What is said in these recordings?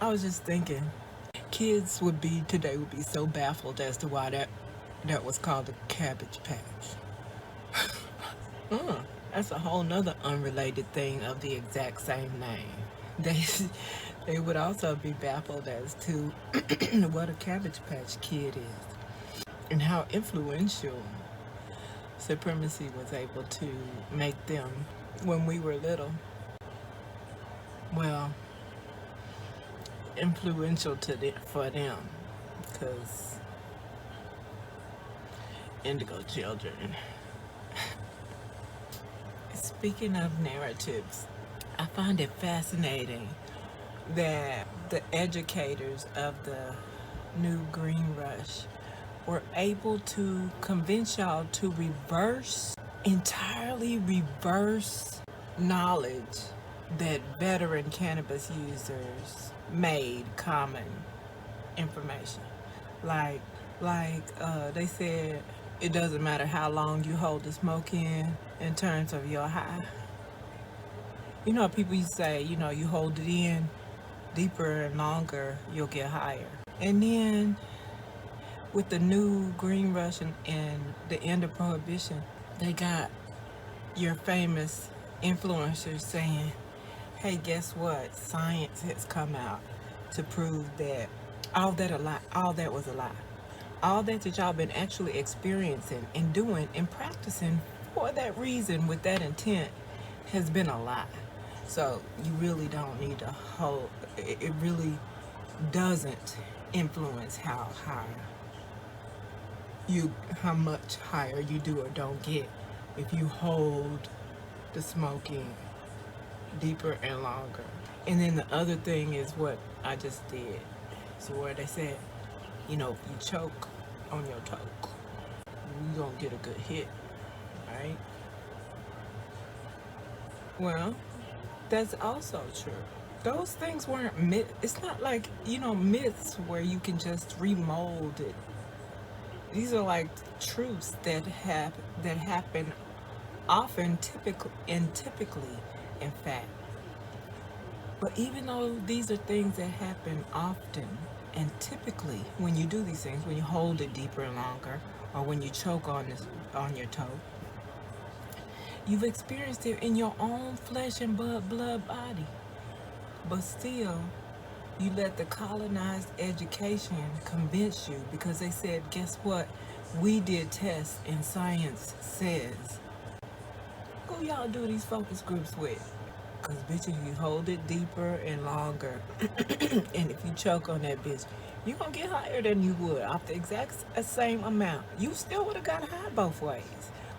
I was just thinking, kids today would be so baffled as to why that was called a cabbage patch. That's a whole nother unrelated thing of the exact same name. They they would also be baffled as to what a cabbage patch kid is and how influential supremacy was able to make them when we were little. Well, influential for them, because indigo children. Speaking of narratives, I find it fascinating that the educators of the new green rush were able to convince y'all to entirely reverse knowledge that veteran cannabis users made common information. Like they said, it doesn't matter how long you hold the smoke in terms of your high. You know, people used to say, you hold it in deeper and longer, you'll get higher. And then with the new green rush and the end of prohibition, they got your famous influencers saying, hey, guess what? Science has come out to prove that all that was a lie. All that y'all been actually experiencing and doing and practicing for that reason with that intent has been a lie. So you really don't need to hold, it really doesn't influence how much higher you do or don't get if you hold the smoking deeper and longer. And then the other thing is what I just did. So where they said, if you choke on your toke, you're gonna get a good hit, right? Well, that's also true. Those things weren't myths. It's not like, myths where you can just remold it. These are like truths that happen often, typically, in fact. But even though these are things that happen often and typically when you do these things, when you hold it deeper and longer, or when you choke on your toe, you've experienced it in your own flesh and blood body. But still, you let the colonized education convince you because they said, guess what? We did tests and science says. Who y'all do these focus groups with? Because bitches, you hold it deeper and longer. And if you choke on that bitch, you're going to get higher than you would off the exact same amount. You still would have got high both ways,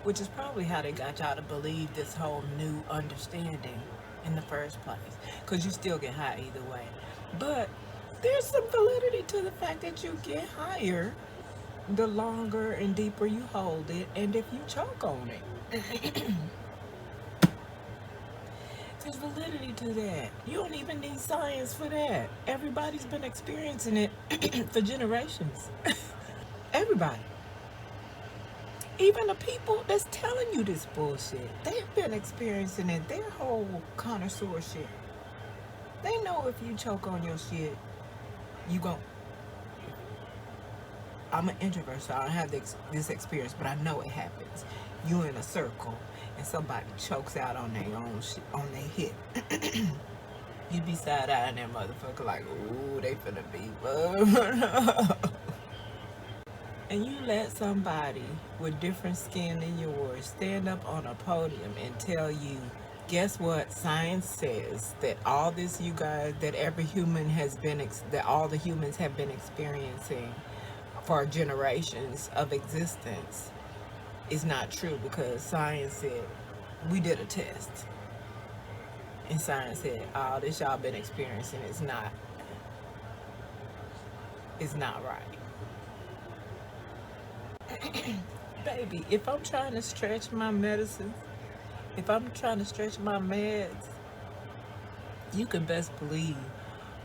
which is probably how they got y'all to believe this whole new understanding in the first place. Because you still get high either way. But there's some validity to the fact that you get higher the longer and deeper you hold it, and if you choke on it. There's validity to that. You don't even need science for that. Everybody's been experiencing it for generations. Everybody. Even the people that's telling you this bullshit, they've been experiencing it their whole connoisseur shit. They know if you choke on your shit, I'm an introvert, so I don't have this experience, but I know it happens. You in a circle, and somebody chokes out on their own shit, on their hip. You be side-eyeing that motherfucker like, ooh, they finna be And you let somebody with different skin than yours stand up on a podium and tell you, guess what? Science says that all this that every human that all the humans have been experiencing for generations of existence is not true, because science said, we did a test. And science said, all this y'all been experiencing is not right. Baby, if I'm trying to stretch my medicine, if I'm trying to stretch my meds, you can best believe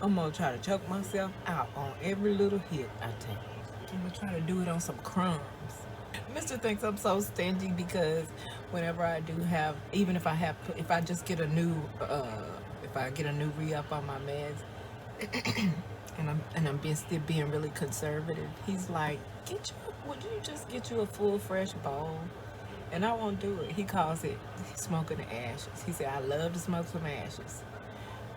I'm gonna try to choke myself out on every little hit I take. I'm gonna try to do it on some crumbs. Mr. thinks I'm so stingy because whenever I do have, even if I have, if I just get a new, if I get a new re-up on my meds, and I'm being still being really conservative, he's like, get you, would you just get you a full fresh bowl? And I won't do it. He calls it smoking the ashes. He said, I love to smoke some ashes.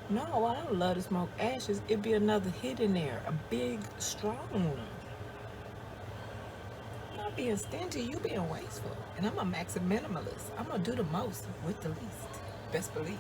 No, I don't love to smoke ashes. It'd be another hit in there, a big, strong one. I'm not being stingy, you being wasteful. And I'm a minimalist. I'm gonna do the most with the least. Best believe.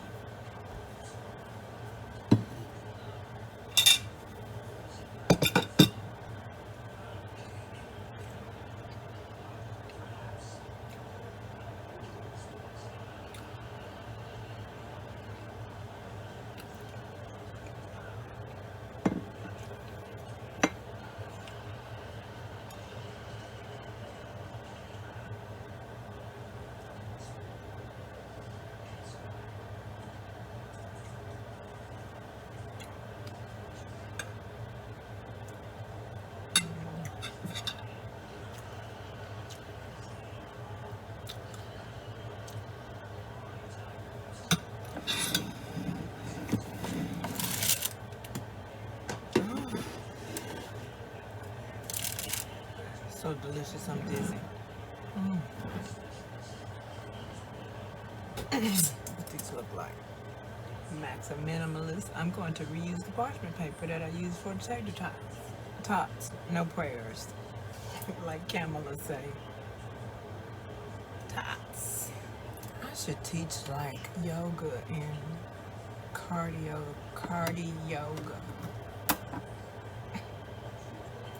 So delicious, I'm dizzy. What these look like? Max a minimalist. I'm going to reuse the parchment paper that I used for the tater tots. Tots, no prayers. Like Kamala say. Tots. I should teach like yoga and cardio yoga.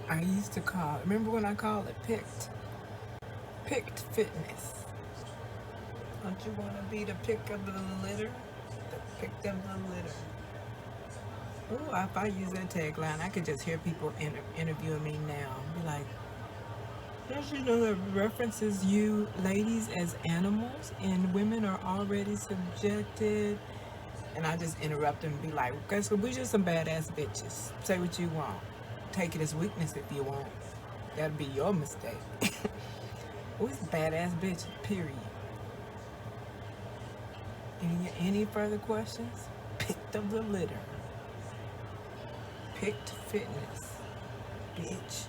I used to call, remember when I called it picked fitness. Don't you want to be the pick of the litter? The pick of the litter. Oh, if I use that tagline, I could just hear people interviewing me now. Be like, don't you know that references you ladies as animals and women are already subjected? And I just interrupt them and be like, okay, so we just some badass bitches. Say what you want. Take it as weakness if you want. That'd be your mistake. We're some badass bitches, period. Any further questions? Picked of the litter. Picked fitness. Bitch.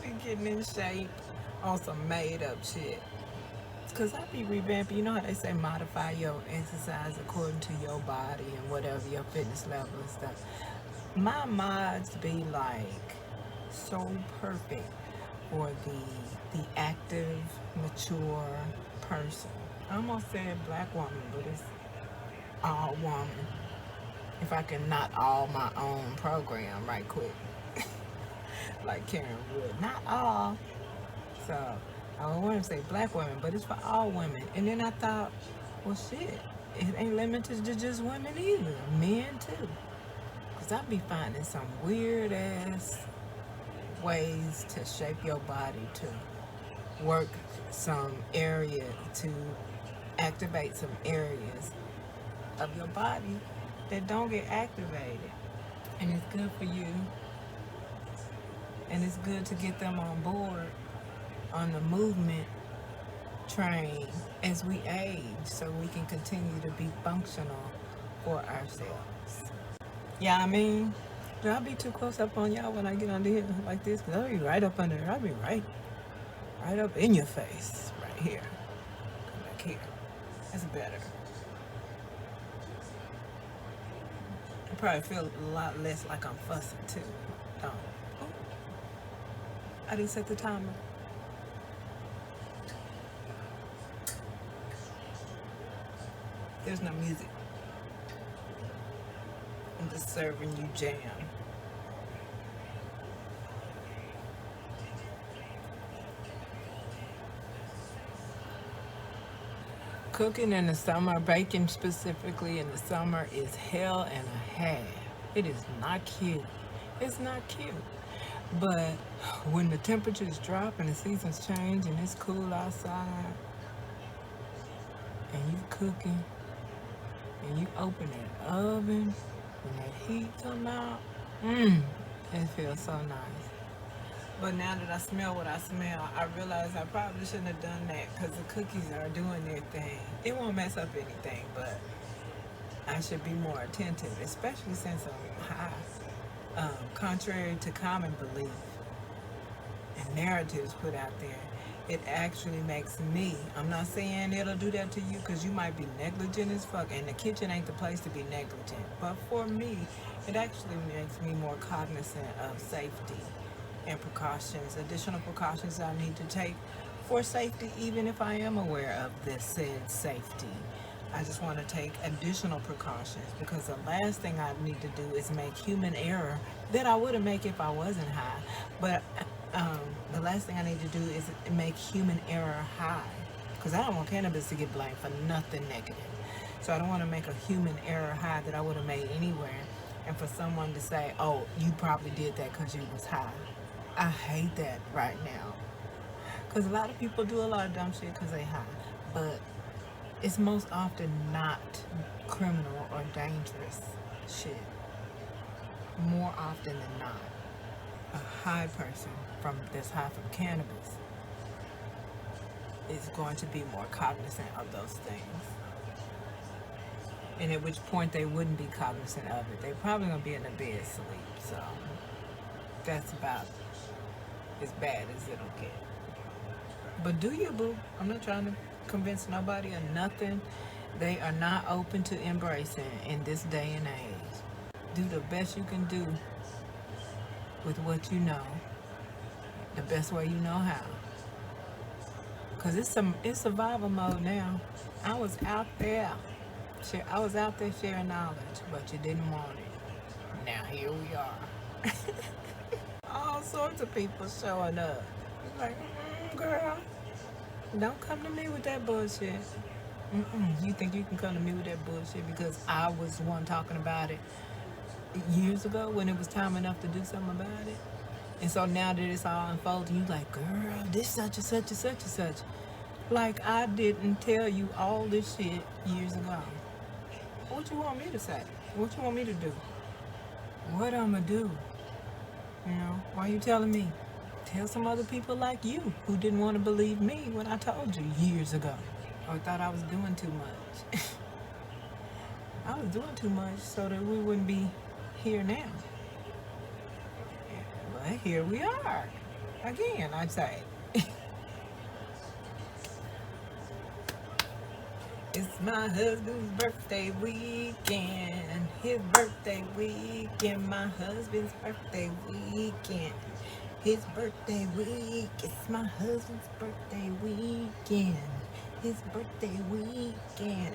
Be getting in shape on some made up shit. Cause I be revamping, you know how they say modify your exercise according to your body and whatever your fitness level and stuff. My mods be like so perfect for the active, mature person. I almost said black woman, but it's all woman. If I can not all my own program right quick. Like Karen would. Not all. So I want to say black women, but it's for all women. And then I thought, well shit, it ain't limited to just women either. Men too. Cause I be finding some weird ass ways to shape your body, to work some area, to activate some areas of your body that don't get activated. And it's good for you. And it's good to get them on board on the movement train as we age, so we can continue to be functional for ourselves. Yeah, I mean, do I be too close up on y'all when I get under here like this? Cause I'll be right up under there. I'll be right up in your face, right here. Come back here. That's better. I probably feel a lot less like I'm fussing too. Oh, I didn't set the timer. There's no music. I'm just serving you jam. Cooking in the summer, baking specifically in the summer, is hell and a half. It is not cute. It's not cute. But when the temperatures drop and the seasons change and it's cool outside and you cooking and you open that oven and that heat come out, It feels so nice. But now that I smell what I smell, I realize I probably shouldn't have done that because the cookies are doing their thing. It won't mess up anything, but I should be more attentive, especially since I'm high. Contrary to common belief and narratives put out there, it actually makes me, I'm not saying it'll do that to you because you might be negligent as fuck, and the kitchen ain't the place to be negligent. But for me, it actually makes me more cognizant of safety and precautions, additional precautions I need to take for safety, even if I am aware of this said safety. I just want to take additional precautions because the last thing I need to do is make human error that I would have made if I wasn't high. But the last thing I need to do is make human error high because I don't want cannabis to get blamed for nothing negative. So I don't want to make a human error high that I would have made anywhere, and for someone to say, "Oh, you probably did that because you was high." I hate that right now because a lot of people do a lot of dumb shit because they high, but it's most often not criminal or dangerous shit. More often than not, a high person that's high from cannabis is going to be more cognizant of those things. And at which point they wouldn't be cognizant of it. They're probably going to be in the bed asleep. So that's about as bad as it'll get. But do you, boo? I'm not trying to convince nobody or nothing. They are not open to embracing in this day and age. Do the best you can do with what you know, the best way you know how. Cause it's survival mode now. I was out there sharing knowledge, but you didn't want it. Now here we are. All sorts of people showing up. It's like, girl, don't come to me with that bullshit. You think you can come to me with that bullshit because I was the one talking about it years ago when it was time enough to do something about it? And so now that it's all unfolding, you like, girl, this such and such and such and such. Like I didn't tell you all this shit years ago. What you want me to say? What you want me to do? What I'ma do? You know, why you telling me? Tell some other people like you who didn't want to believe me when I told you years ago. Or thought I was doing too much. I was doing too much so that we wouldn't be here now. But here we are. Again, I'd say. It's my husband's birthday weekend. His birthday weekend. My husband's birthday weekend. His birthday week. It's my husband's birthday weekend. His birthday weekend.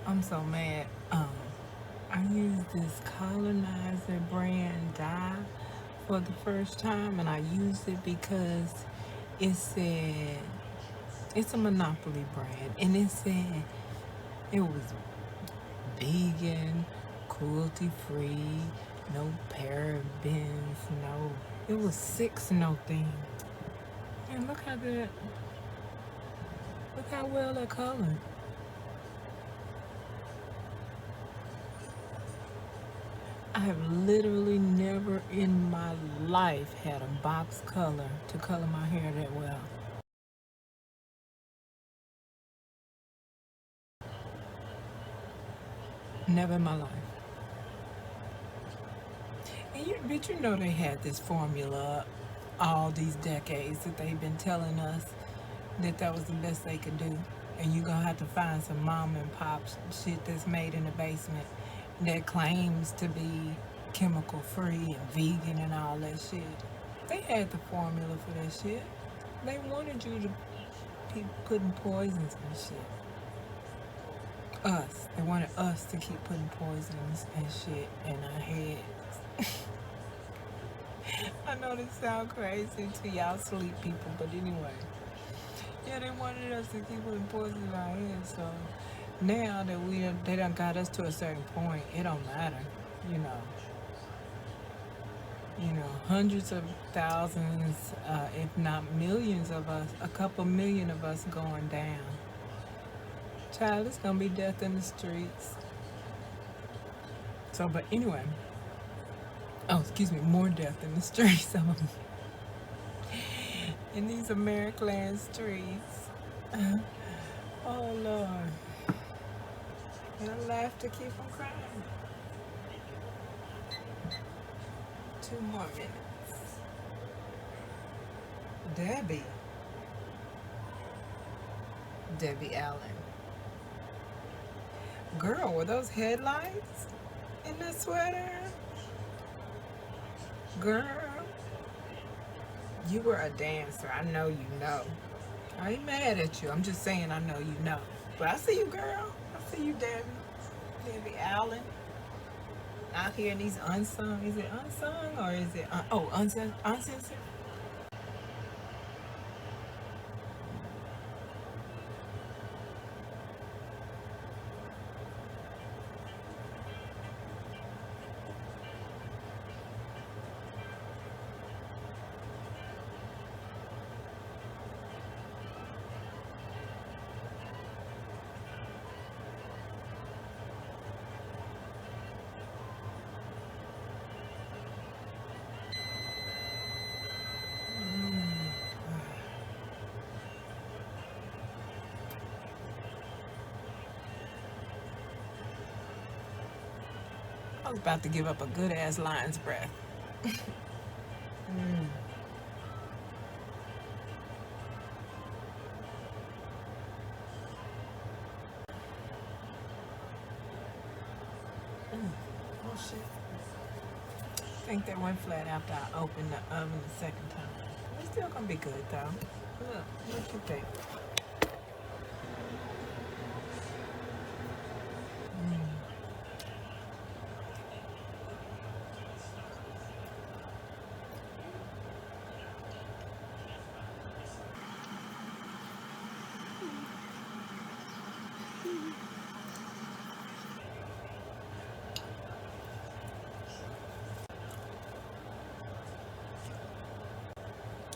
I'm so mad. I used this colonized brand dye for the first time, and I used it because it said it's a monopoly brand, and it said it was vegan, cruelty free, no parabens, no. It was 6 no things. And look how well that colored. I have literally never in my life had a box color to color my hair that well. Never in my life. And you know they had this formula all these decades that they've been telling us that was the best they could do. And you're gonna have to find some mom and pop shit that's made in the basement that claims to be chemical free and vegan and all that shit. They had the formula for that shit. They wanted you to keep putting poisons and shit. They wanted us to keep putting poisons and shit in our heads. I know this sound crazy to y'all sleep people, but anyway. Yeah, they wanted us to keep putting poison in our heads, so now that they done got us to a certain point, it don't matter, you know. Hundreds of thousands, if not millions of us, a couple million of us going down. Child, it's gonna be death in the streets. So, but anyway, oh, excuse me, more death in the streets. In these American streets. Oh Lord, and I laugh to keep from crying. 2 more minutes. Debbie Allen. Girl, were those headlights in that sweater? Girl, you were a dancer. I know you know. I ain't mad at you. I'm just saying I know you know. But I see you, girl. I see you, Debbie Allen. Out here in these unsung. Is it unsung or is it uncensored? I was about to give up a good ass lion's breath. Mm. Oh shit. I think that went flat after I opened the oven the second time. It's still gonna be good though. Look, what you think?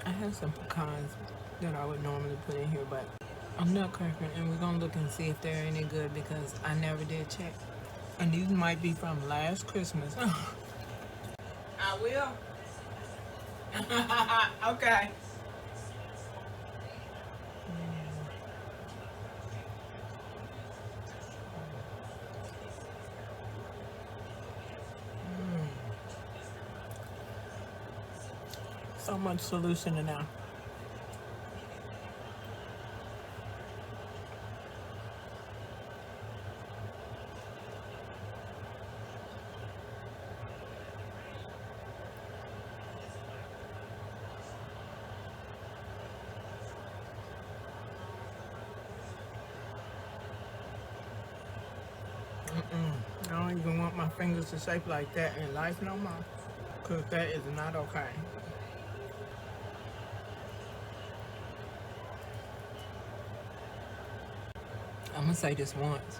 I have some pecans that I would normally put in here, but I'm not cracking, and we're gonna look and see if they're any good because I never did check. And these might be from last Christmas. I will. Okay. So much solution in now. I don't even want my fingers to shape like that in life no more. Because that is not okay. I'm going to say this once.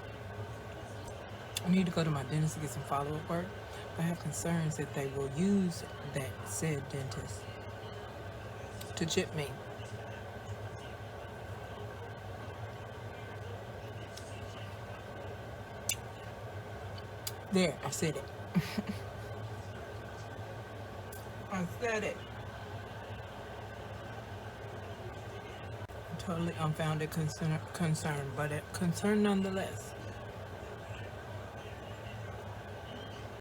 I need to go to my dentist to get some follow-up work. I have concerns that they will use that said dentist to chip me. There, I said it. I said it. Totally unfounded concern, but concern nonetheless.